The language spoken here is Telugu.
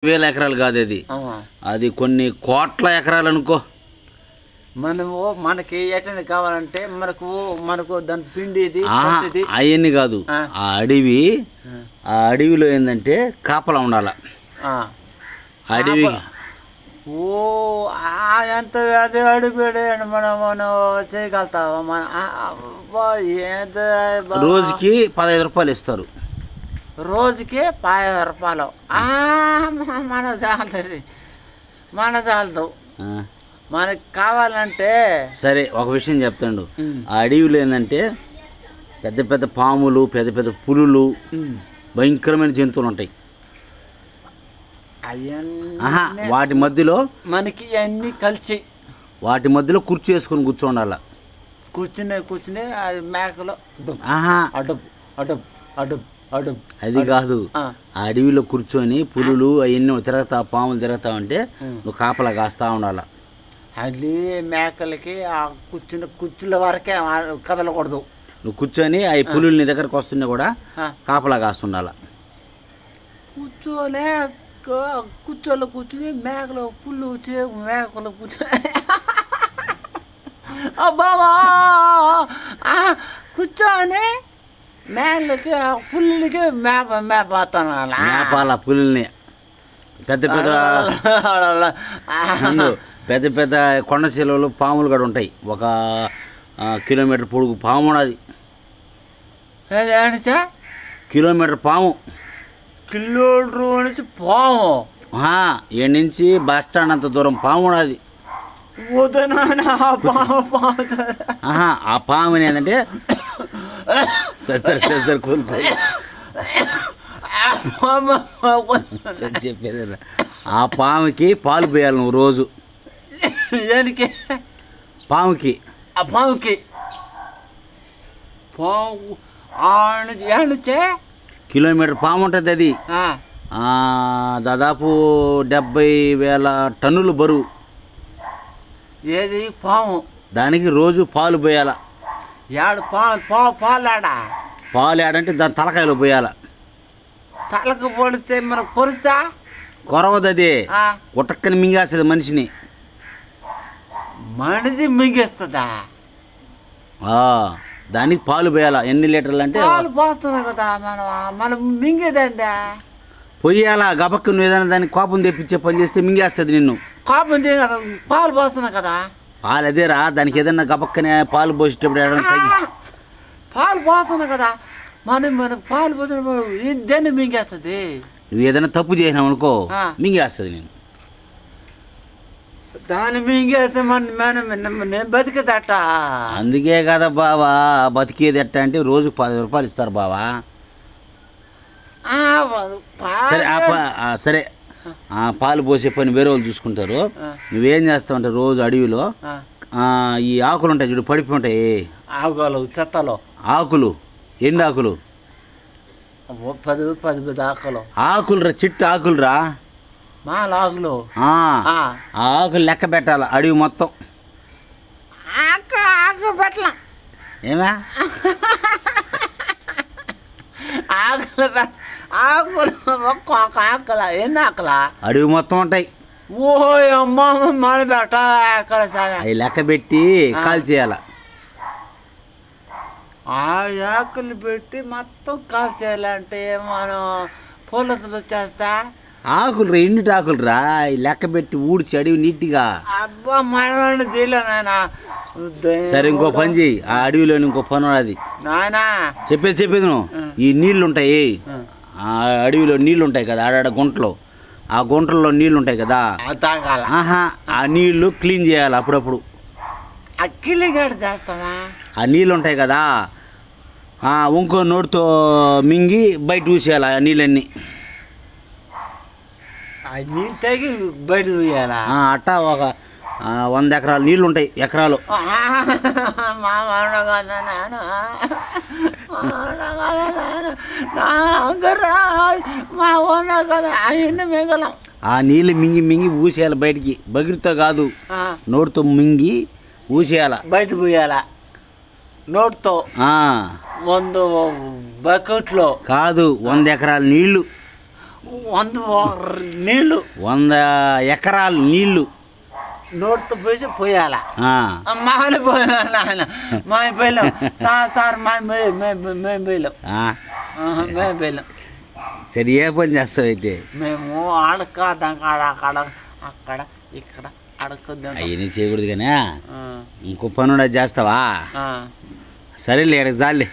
వేల ఎకరాలు కాదు అది. అది కొన్ని కోట్ల ఎకరాలు అనుకో. మనము మనకి ఎట్లా కావాలంటే మనకు దాని పిండి అవన్నీ కాదు. ఆ అడవిలో ఏంటంటే కాపలా ఉండాల. అడవి ఎంత అదే అడిగాడు మనం చేయగలుగుతావా? రోజుకి 15 రూపాయలు ఇస్తారు. రోజుకి 15 రూపాయలు మన చాలదు. మనకి కావాలంటే సరే ఒక విషయం చెప్తాడు. ఆ అడవిలో ఏంటంటే పెద్ద పెద్ద పాములు, పెద్ద పెద్ద పులులు, భయంకరమైన జంతువులు ఉంటాయి. వాటి మధ్యలో మనకి అన్నీ కలిసి వాటి మధ్యలో కుర్చీ వేసుకొని కూర్చోండాల. కూర్చుని అది మేకలు అడుపు అడుపు అడుపు అడుపు అది కాదు. ఆ అడవిలో కూర్చొని పులులు అవన్నీ తిరుగుతా, పాములు తిరుగుతా ఉంటే నువ్వు కాపలా కాస్తా ఉండాల. అది మేకలకి ఆ కుర్చీల వరకే కదలకూడదు. నువ్వు కూర్చొని ఆ పులులు నీ దగ్గరకు వస్తున్నా కూడా కాపలా కాస్తుండాల. కూర్చొని మేకలు పుల్లు మేకలు బాబా కూర్చొని మేకలకి పుల్లులకి మేపాల పుల్లుల్ని. పెద్ద పెద్ద పెద్ద కొండ శిలలు పాములు కూడా ఉంటాయి. 1 కిలోమీటర్ పొడుగు పాము ఉన్నది. కిలోమీటర్ పాము. కిలోమీటర్ నుంచి పాము. ఏడు నుంచి బస్ స్టాండ్ అంత దూరం పాము ఉన్నది. ఆ పాముని ఏంటంటే సరే కోలుకో చెప్పేది. ఆ పాముకి పాలు పోయాలి నువ్వు రోజు. దేనికి? పాముకి. ఆ పాముకి కిలోమీటర్ పాము ఉంటుంది. అది దాదాపు 70,000 టన్నులు బరువు. ఏది పాము? దానికి రోజు పాలు పోయాల. పాలు ఏడంటే దాని తలకాయలో పోయాల. తలకు పొడిస్తే మనం కొరుస్తా కొరవదు. అది ఉటక్కని మింగేస్తుంది మనిషిని. మనిషి మింగేస్తుందా? దానికి పాలు పోయాల. ఎన్ని లీటర్లు అంటే పాలు పోస్తున్నాం కదా మనం మింగేదందా? పొయ్యాలా గబక్కు. నువ్వు ఏదైనా దానికి కోపం తెప్పించే పని చేస్తే మింగేస్తుంది నిన్ను. కోపం పాలు పోస్తున్నా కదా. పాలు అదేరా. దానికి ఏదన్నా గబక్కనే పాలు పోసేటప్పుడు పాలు పోస్తున్నా కదా. మన పాలు పోసిన దేన్ని మింగేస్తుంది? నువ్వు ఏదైనా తప్పు చేసినావు అనుకో మింగేస్తుంది నేను. దాన్ని మింగేస్తే నేను బతికేదట. అందుకే కదా బావా బతికేది ఎట్ట అంటే రోజుకు 10 రూపాయలు ఇస్తారు బావా. సరే సరే పాలు పోసే పని వేరే వాళ్ళు చూసుకుంటారు. నువ్వేం చేస్తావు అంటే రోజు అడవిలో ఈ ఆకులు ఉంటాయి చూడు, పడిపి ఉంటాయి. ఆకులు చెత్తలో ఆకులు, ఎండు ఆకులు, 10 ఆకులు. ఆకులు రా, చిట్టు ఆకులు రా, ఆకులు. ఆకులు లెక్క పెట్టాలి అడవి మొత్తం. ఆకు పెట్టలా ఏమా? ఆకులు ఒక్కొక్క ఆకుల. ఎన్ని ఆకుల? అడవి మొత్తం ఉంటాయి. ఓ అమ్మ మన పెట్ట ఆకలి. అవి లెక్క పెట్టి కాల్ చేయాల. ఆ ఆకులు పెట్టి మొత్తం కాల్ చేయాలంటే మనం పోలీసులు వచ్చేస్తా. ఆకులు రా, ఎన్నిటి ఆకులు రా, లెక్క పెట్టి ఊడ్చి అడవి నీట్గా. అబ్బా మన చేయలేనా? సరే ఇంకో పని చెయ్యి. ఆ అడవిలోని ఇంకో పని ఉన్నది నాయనా. చెప్పేది నువ్వు. ఈ నీళ్ళు ఉంటాయి, ఆ అడవిలో నీళ్ళు ఉంటాయి కదా, ఆడాడ గుంటలో. ఆ గుంటల్లో నీళ్ళు ఉంటాయి కదా, ఆ నీళ్లు క్లీన్ చేయాలి అప్పుడప్పుడు. చేస్తావా? ఆ నీళ్ళు ఉంటాయి కదా, ఇంకో నోటితో మింగి బయట చూసేయాలి ఆ నీళ్ళన్నీ. నీళ్ళు తాగి బయట చూయాలా? అట్టా ఒక 100 ఎకరాలు నీళ్ళు ఉంటాయి. ఎకరాలు ఆ నీళ్ళు మింగి మింగి ఊసేయాలి బయటికి. బగిరితో కాదు, నోటితో మింగి ఊసేయాల, బయట పోయాలా నోటితో. 100 బకెట్లో కాదు, 100 ఎకరాల నీళ్ళు. నీళ్ళు 100 ఎకరాలు నీళ్ళు నోటితో పోసి పోయాలా ఆ. మామూలు పోయినా నాయన మేము పోయలేం సార్ మేము పోయలేం ఆ. మేము పోయలేం. సరే ఏ పని చేస్తావు అయితే? మేము అక్కడ ఇక్కడ అడగద్దాం. అవన్నీ చేయకూడదు కానీ ఇంకో పని చేస్తావా? సరేలే, ఇక్కడికి చాలే.